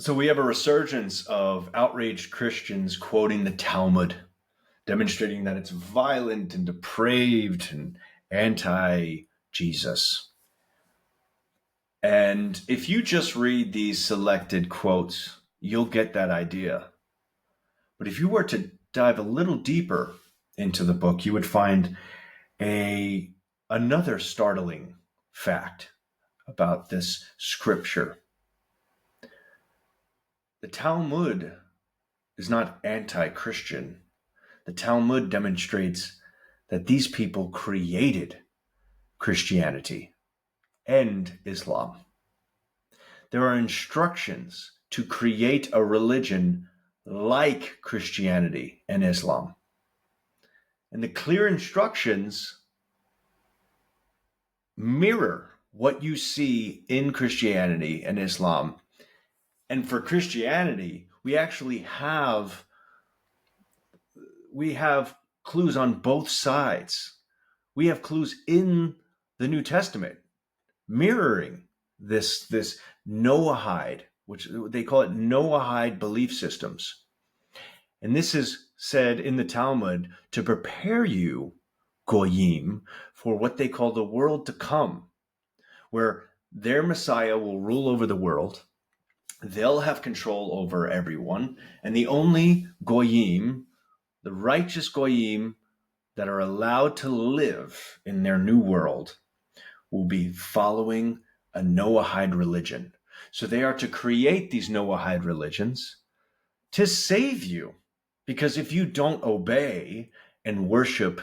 So we have a resurgence of outraged Christians quoting the Talmud, demonstrating that it's violent and depraved and anti-Jesus. And if you just read these selected quotes, you'll get that idea. But if you were to dive a little deeper into the book, you would find another startling fact about this scripture. The Talmud is not anti-Christian. The Talmud demonstrates that these people created Christianity and Islam. There are instructions to create a religion like Christianity and Islam. And the clear instructions mirror what you see in Christianity and Islam. And for Christianity, we actually have clues on both sides. We have clues in the New Testament mirroring this Noahide, which they call it Noahide belief systems. And this is said in the Talmud to prepare you, Goyim, for what they call the world to come, where their Messiah will rule over the world. They'll have control over everyone. And the only Goyim, the righteous Goyim that are allowed to live in their new world, will be following a Noahide religion. So they are to create these Noahide religions to save you. Because if you don't obey and worship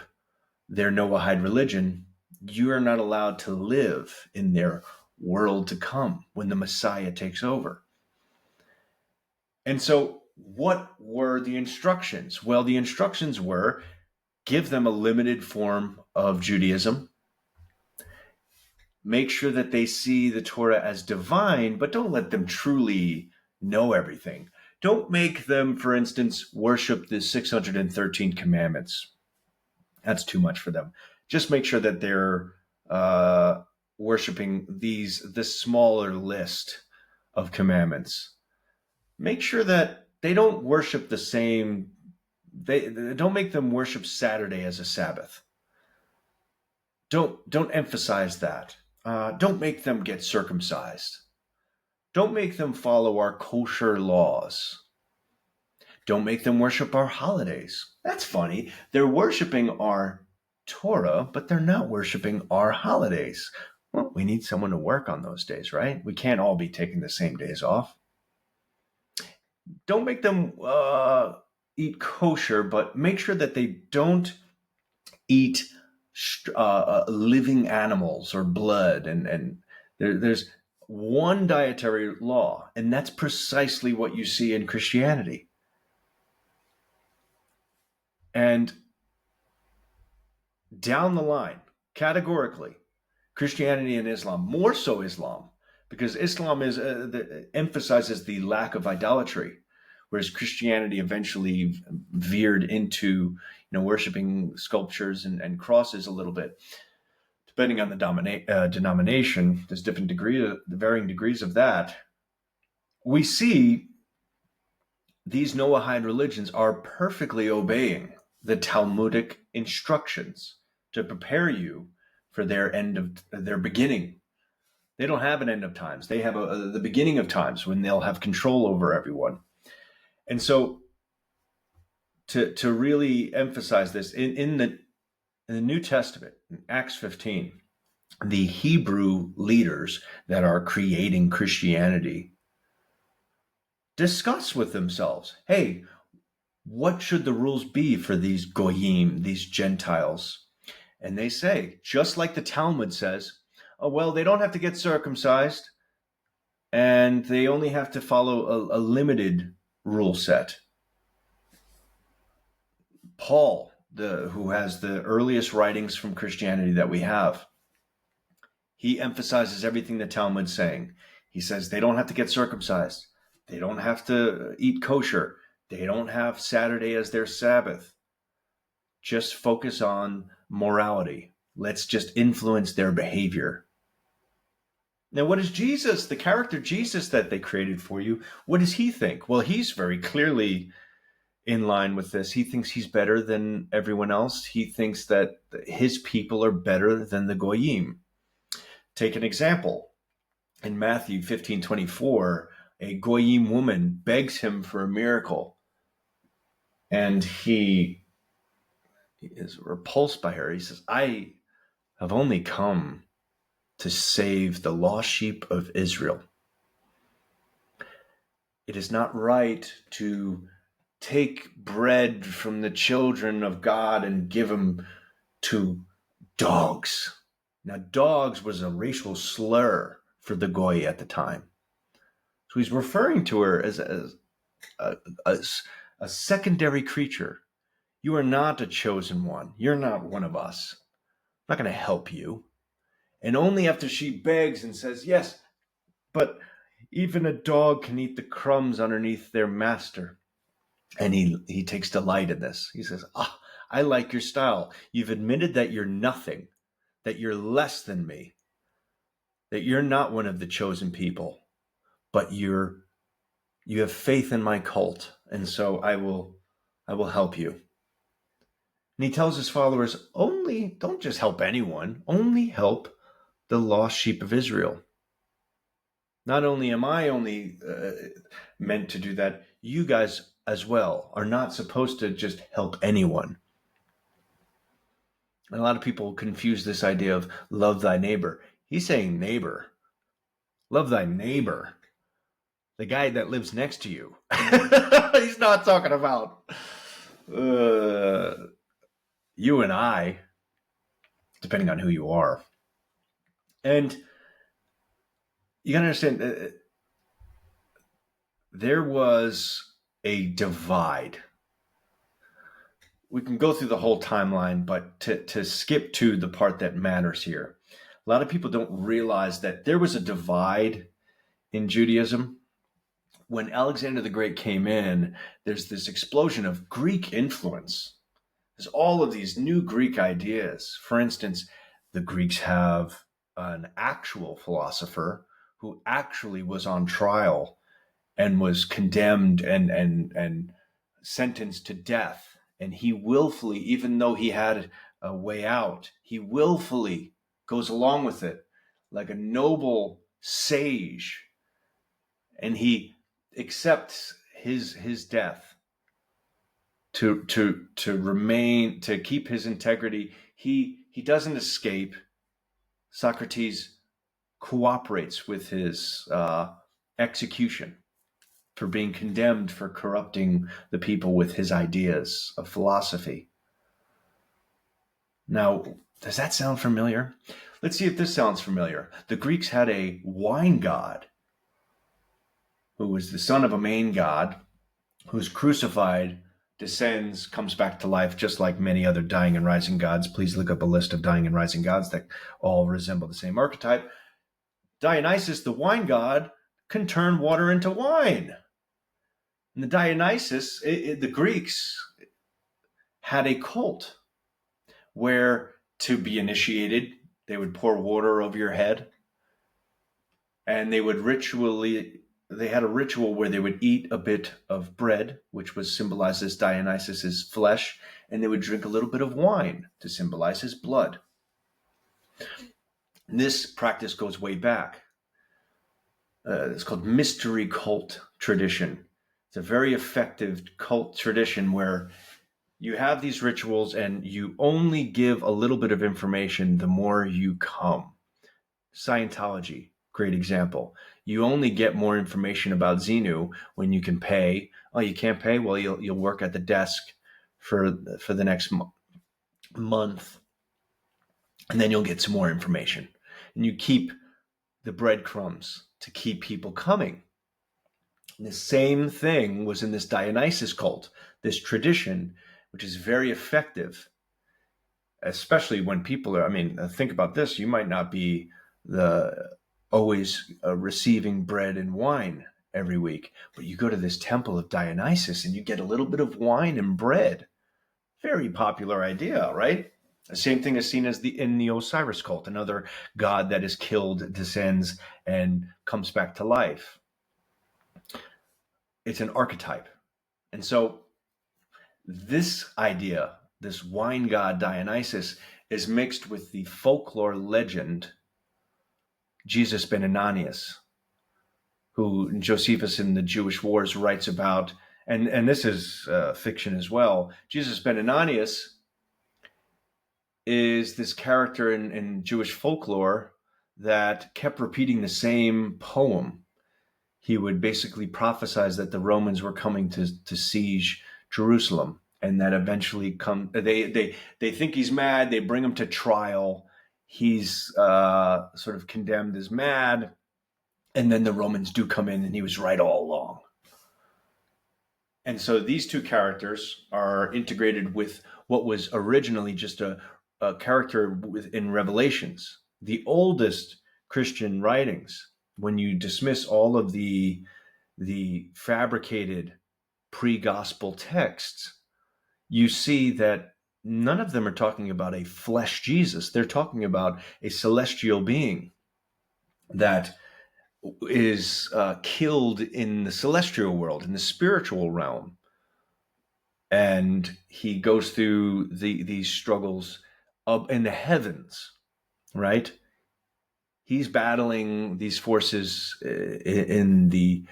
their Noahide religion, you are not allowed to live in their world to come when the Messiah takes over. And so what were the instructions? Well, the instructions were give them a limited form of Judaism. Make sure that they see the Torah as divine, but don't let them truly know everything. Don't make them, for instance, worship the 613 commandments. That's too much for them. Just make sure that they're worshiping this smaller list of commandments. Make sure that they don't worship the same. They don't make them worship Saturday as a Sabbath. Don't emphasize that. Don't make them get circumcised. Don't make them follow our kosher laws. Don't make them worship our holidays. That's funny. They're worshiping our Torah, but they're not worshiping our holidays. Well, we need someone to work on those days, right? We can't all be taking the same days off. Don't make them eat kosher, but make sure that they don't eat living animals or blood. And there's one dietary law, and that's precisely what you see in Christianity. And down the line, categorically, Christianity and Islam, more so Islam, because Islam emphasizes the lack of idolatry, whereas Christianity eventually veered into worshiping sculptures and crosses a little bit. Depending on the denomination, there's varying degrees of that. We see these Noahide religions are perfectly obeying the Talmudic instructions to prepare you for their beginning. They don't have an end of times. They have the beginning of times when they'll have control over everyone. And so to really emphasize this, in the New Testament, in Acts 15, the Hebrew leaders that are creating Christianity discuss with themselves, hey, what should the rules be for these Goyim, these Gentiles? And they say, just like the Talmud says, oh, well, they don't have to get circumcised, and they only have to follow a limited rule set. Paul, who has the earliest writings from Christianity that we have, he emphasizes everything the Talmud's saying. He says they don't have to get circumcised. They don't have to eat kosher. They don't have Saturday as their Sabbath. Just focus on morality. Let's just influence their behavior. Now, what is Jesus, the character Jesus that they created for you, what does he think? Well, he's very clearly in line with this. He thinks he's better than everyone else. He thinks that his people are better than the Goyim. Take an example. In Matthew 15:24, a Goyim woman begs him for a miracle, and he is repulsed by her. He says, I have only come to save the lost sheep of Israel. It is not right to take bread from the children of God and give them to dogs. Now, dogs was a racial slur for the Goy at the time. So he's referring to her as a secondary creature. You are not a chosen one. You're not one of us. I'm not going to help you. And only after she begs and says, yes, but even a dog can eat the crumbs underneath their master. And he takes delight in this. He says, I like your style. You've admitted that you're nothing, that you're less than me, that you're not one of the chosen people, but you have faith in my cult, and so I will help you. And he tells his followers, don't just help anyone, only help the lost sheep of Israel. Not only am I only meant to do that, you guys as well are not supposed to just help anyone. And a lot of people confuse this idea of love thy neighbor. He's saying neighbor. Love thy neighbor. The guy that lives next to you. He's not talking about you and I, depending on who you are. And you got to understand, there was a divide. We can go through the whole timeline, but to skip to the part that matters here, a lot of people don't realize that there was a divide in Judaism. When Alexander the Great came in, there's this explosion of Greek influence. There's all of these new Greek ideas. For instance, the Greeks have an actual philosopher who actually was on trial and was condemned and sentenced to death. And he willfully, even though he had a way out, he willfully goes along with it like a noble sage. And he accepts his death to remain, to keep his integrity. He doesn't escape. Socrates cooperates with his execution for being condemned for corrupting the people with his ideas of philosophy. Now, does that sound familiar? Let's see if this sounds familiar. The Greeks had a wine god who was the son of a main god, who's crucified, descends, comes back to life, just like many other dying and rising gods. Please look up a list of dying and rising gods that all resemble the same archetype. Dionysus, the wine god, can turn water into wine. And the Dionysus, the Greeks had a cult where to be initiated, they would pour water over your head, and they had a ritual where they would eat a bit of bread, which was symbolized as Dionysus's flesh, and they would drink a little bit of wine to symbolize his blood. And this practice goes way back. It's called mystery cult tradition. It's a very effective cult tradition where you have these rituals and you only give a little bit of information the more you come. Scientology, great example. You only get more information about Xenu when you can pay. Oh, you can't pay? Well, you'll work at the desk for the next month, and then you'll get some more information. And you keep the breadcrumbs to keep people coming. And the same thing was in this Dionysus cult, this tradition, which is very effective, especially when people are, think about this. You might not be always receiving bread and wine every week, but you go to this temple of Dionysus and you get a little bit of wine and bread. Very popular idea, right? The same thing is seen as in the Osiris cult, another god that is killed, descends, and comes back to life. It's an archetype. And so this idea, this wine god Dionysus, is mixed with the folklore legend Jesus ben Ananias, who Josephus in the Jewish Wars writes about, and this is fiction as well. Jesus ben Ananias is this character in Jewish folklore that kept repeating the same poem. He would basically prophesize that the Romans were coming to siege Jerusalem, and that eventually they think he's mad. They bring him to trial. He's sort of condemned as mad, and then the Romans do come in, and he was right all along. And so these two characters are integrated with what was originally just a character in Revelations, the oldest Christian writings. When you dismiss all of the fabricated pre-gospel texts, you see that none of them are talking about a flesh Jesus. They're talking about a celestial being that is killed in the celestial world, in the spiritual realm. And he goes through these struggles up in the heavens, right? He's battling these forces in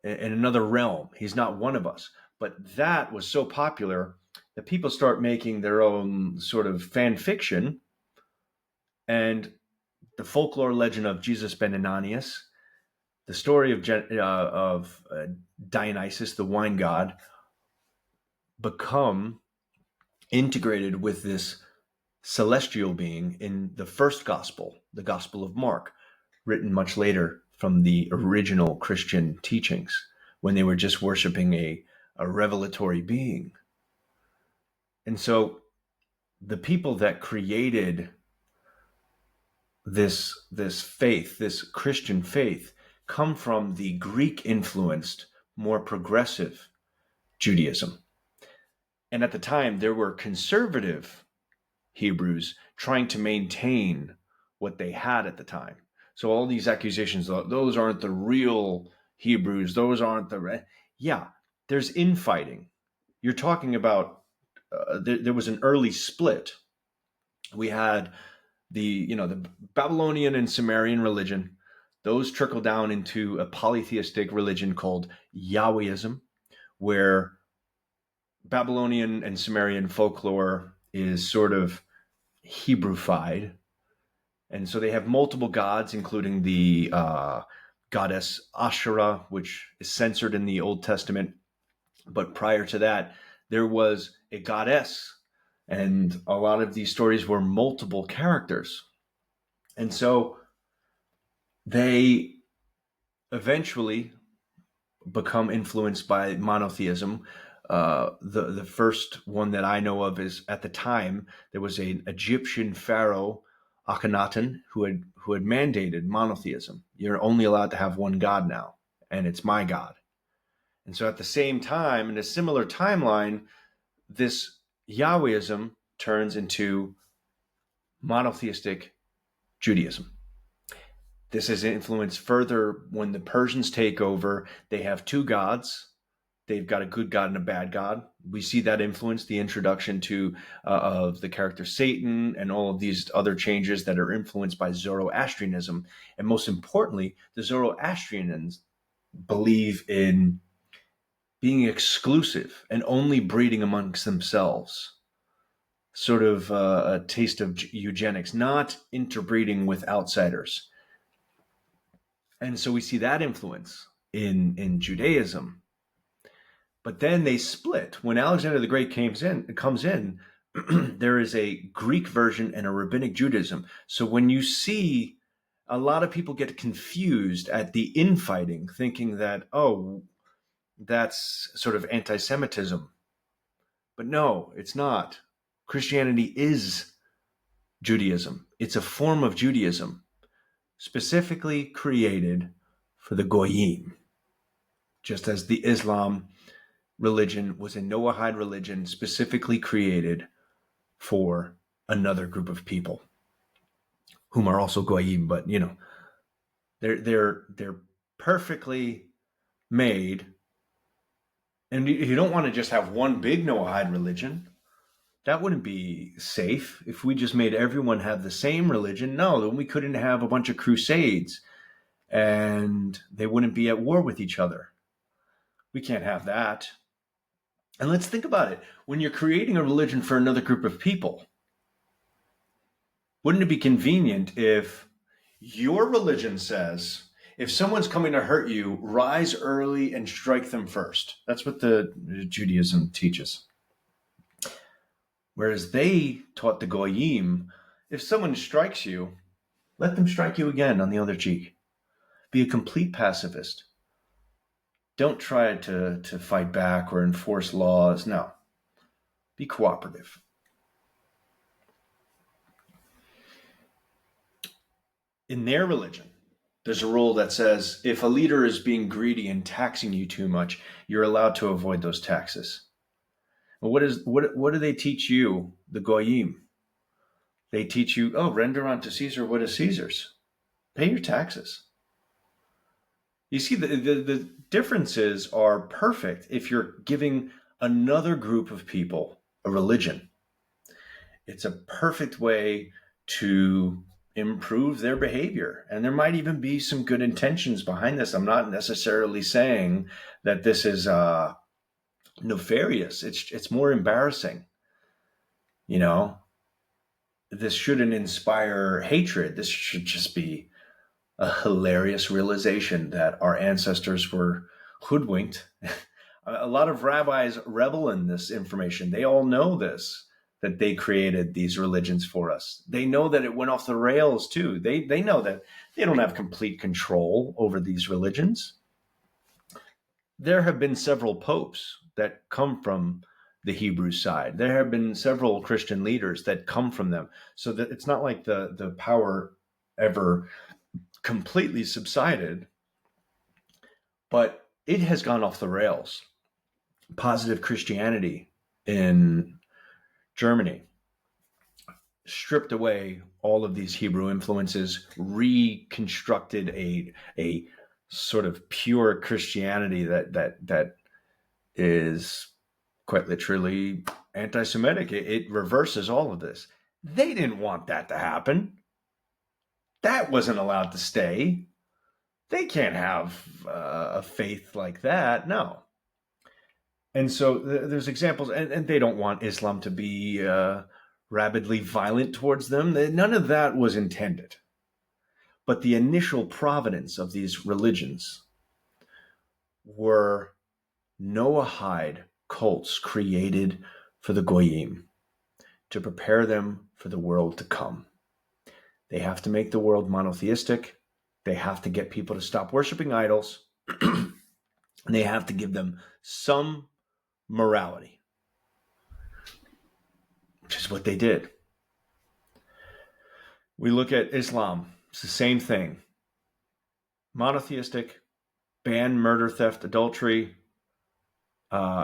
another realm. He's not one of us. But that was so popular that people start making their own sort of fan fiction. And the folklore legend of Jesus ben Ananias, the story of Dionysus, the wine god, become integrated with this celestial being in the first gospel, the Gospel of Mark, written much later from the original Christian teachings, when they were just worshiping a revelatory being. And so the people that created this faith, this Christian faith, come from the Greek-influenced, more progressive Judaism. And at the time, there were conservative Hebrews trying to maintain what they had at the time. So all these accusations, those aren't the real Hebrews, those aren't the... Yeah, there's infighting. You're talking about, there was an early split. We had the Babylonian and Sumerian religion. Those trickle down into a polytheistic religion called Yahwehism, where Babylonian and Sumerian folklore is sort of Hebrewfied. And so they have multiple gods, including the goddess Asherah, which is censored in the Old Testament. But prior to that, there was a goddess. And a lot of these stories were multiple characters. And so they eventually become influenced by monotheism. The first one that I know of is, at the time, there was an Egyptian pharaoh, Akhenaten, who had mandated monotheism. You're only allowed to have one God now, and it's my God. And so at the same time, in a similar timeline, this Yahwehism turns into monotheistic Judaism. This is influenced further when the Persians take over. They have two gods. They've got a good God and a bad God. We see that influence the introduction to of the character Satan and all of these other changes that are influenced by Zoroastrianism. And most importantly, the Zoroastrians believe in being exclusive and only breeding amongst themselves. Sort of a taste of eugenics, not interbreeding with outsiders. And so we see that influence in Judaism. But then they split. When Alexander the Great comes in, there is a Greek version and a rabbinic Judaism. So when you see a lot of people get confused at the infighting, thinking that, oh, that's sort of anti-Semitism. But no, it's not. Christianity is Judaism. It's a form of Judaism specifically created for the Goyim, just as the Islam religion was a Noahide religion specifically created for another group of people whom are also goyim, but they're perfectly made. And you don't want to just have one big Noahide religion. That wouldn't be safe if we just made everyone have the same religion. No, then we couldn't have a bunch of crusades and they wouldn't be at war with each other. We can't have that. And let's think about it. When you're creating a religion for another group of people, wouldn't it be convenient if your religion says, if someone's coming to hurt you, rise early and strike them first? That's what the Judaism teaches. Whereas they taught the Goyim, if someone strikes you, let them strike you again on the other cheek. Be a complete pacifist. Don't try to fight back or enforce laws. No. Be cooperative. In their religion, there's a rule that says if a leader is being greedy and taxing you too much, you're allowed to avoid those taxes. Well, what do they teach you, the Goyim? They teach you, render unto Caesar what is Caesar's. Pay your taxes. You see, the differences are perfect if you're giving another group of people a religion. It's a perfect way to improve their behavior. And there might even be some good intentions behind this. I'm not necessarily saying that this is nefarious. It's more embarrassing. This shouldn't inspire hatred. This should just be a hilarious realization that our ancestors were hoodwinked. A lot of rabbis revel in this information. They all know this, that they created these religions for us. They know that it went off the rails too. They know that they don't have complete control over these religions. There have been several popes that come from the Hebrew side. There have been several Christian leaders that come from them. So that it's not like the power ever completely subsided, but it has gone off the rails. Positive Christianity in Germany stripped away all of these Hebrew influences, reconstructed a sort of pure Christianity that is quite literally anti-Semitic. It reverses all of this. They didn't want that to happen. That wasn't allowed to stay. They can't have a faith like that. No. And so there's examples, and they don't want Islam to be rabidly violent towards them. None of that was intended. But the initial providence of these religions were Noahide cults created for the Goyim to prepare them for the world to come. They have to make the world monotheistic. They have to get people to stop worshiping idols. And they have to give them some morality, which is what they did. We look at Islam. It's the same thing. Monotheistic, ban murder, theft, adultery,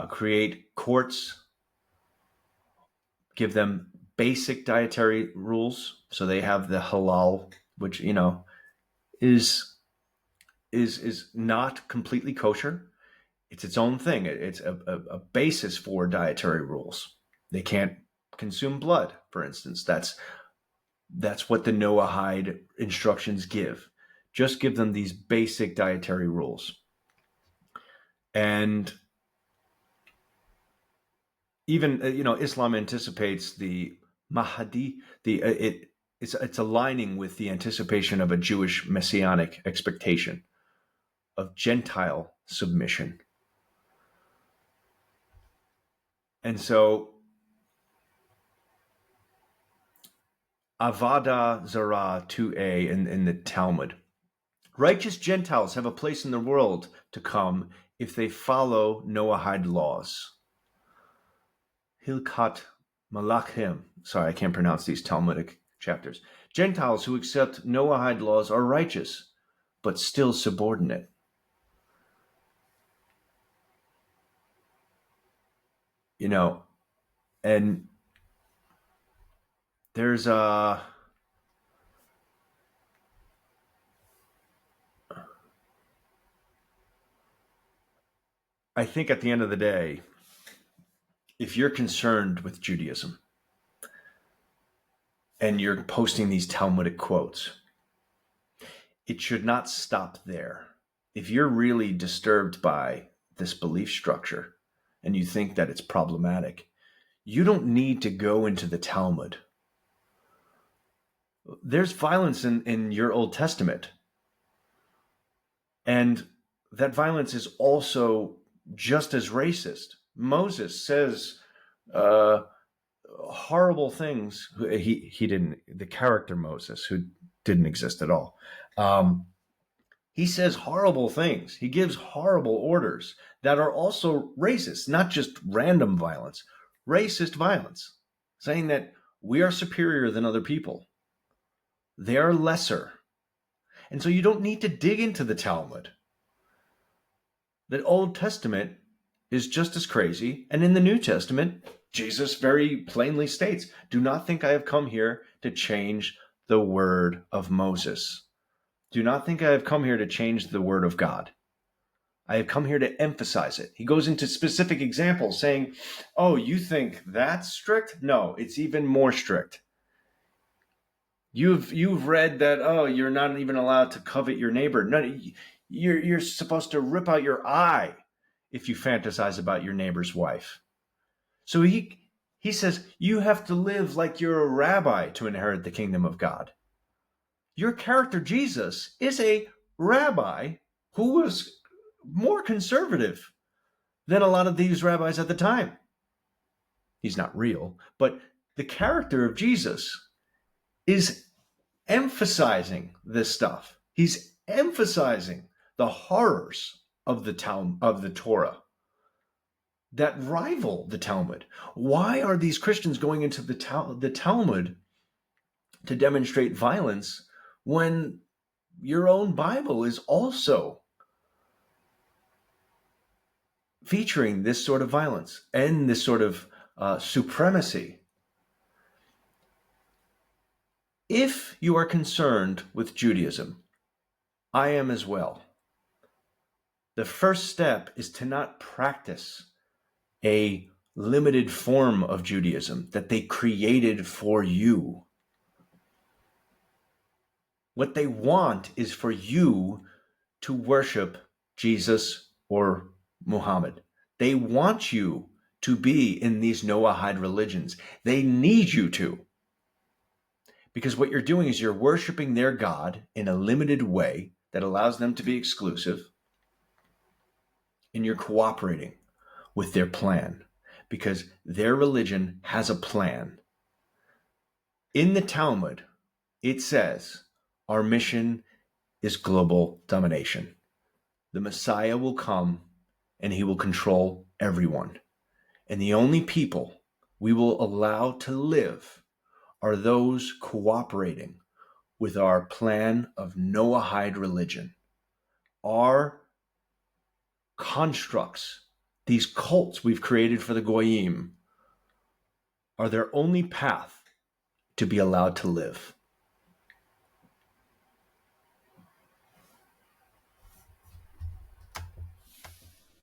create courts, give them basic dietary rules. So they have the halal, which, is not completely kosher. It's its own thing. It's a basis for dietary rules. They can't consume blood, for instance. That's what the Noahide instructions give. Just give them these basic dietary rules. And even, Islam anticipates the Mahdi, it's aligning with the anticipation of a Jewish messianic expectation of Gentile submission. And so Avada Zarah 2a in the Talmud. Righteous Gentiles have a place in the world to come if they follow Noahide laws. Hilkat Malachim. Sorry, I can't pronounce these Talmudic chapters. Gentiles who accept Noahide laws are righteous, but still subordinate. And there's I think at the end of the day, if you're concerned with Judaism and you're posting these Talmudic quotes, it should not stop there. If you're really disturbed by this belief structure and you think that it's problematic, you don't need to go into the Talmud. There's violence in your Old Testament. And that violence is also just as racist. Moses says horrible things. He didn't, the character Moses, who didn't exist at all. He says horrible things. He gives horrible orders that are also racist, not just random violence, racist violence, saying that we are superior than other people. They are lesser. And so you don't need to dig into the Talmud. The Old Testament is just as crazy. And in the New Testament, Jesus very plainly states, do not think I have come here to change the word of Moses. Do not think I have come here to change the word of God. I have come here to emphasize it. He goes into specific examples saying, oh, you think that's strict? No, it's even more strict. You've read that, oh, you're not even allowed to covet your neighbor. No, you're supposed to rip out your eye if you fantasize about your neighbor's wife. So he says, you have to live like you're a rabbi to inherit the kingdom of God. Your character, Jesus, is a rabbi who was more conservative than a lot of these rabbis at the time. He's not real, but the character of Jesus is emphasizing this stuff. He's emphasizing the horrors of the Torah that rival the Talmud. Why are these Christians going into the Talmud to demonstrate violence when your own Bible is also featuring this sort of violence and this sort of supremacy? If you are concerned with Judaism, I am as well. The first step is to not practice a limited form of Judaism that they created for you. What they want is for you to worship Jesus or Muhammad. They want you to be in these Noahide religions. They need you to. Because what you're doing is you're worshiping their God in a limited way that allows them to be exclusive. And you're cooperating with their plan because their religion has a plan. In the Talmud, it says, our mission is global domination. The Messiah will come and he will control everyone. And the only people we will allow to live are those cooperating with our plan of Noahide religion. Our constructs, these cults we've created for the Goyim, are their only path to be allowed to live.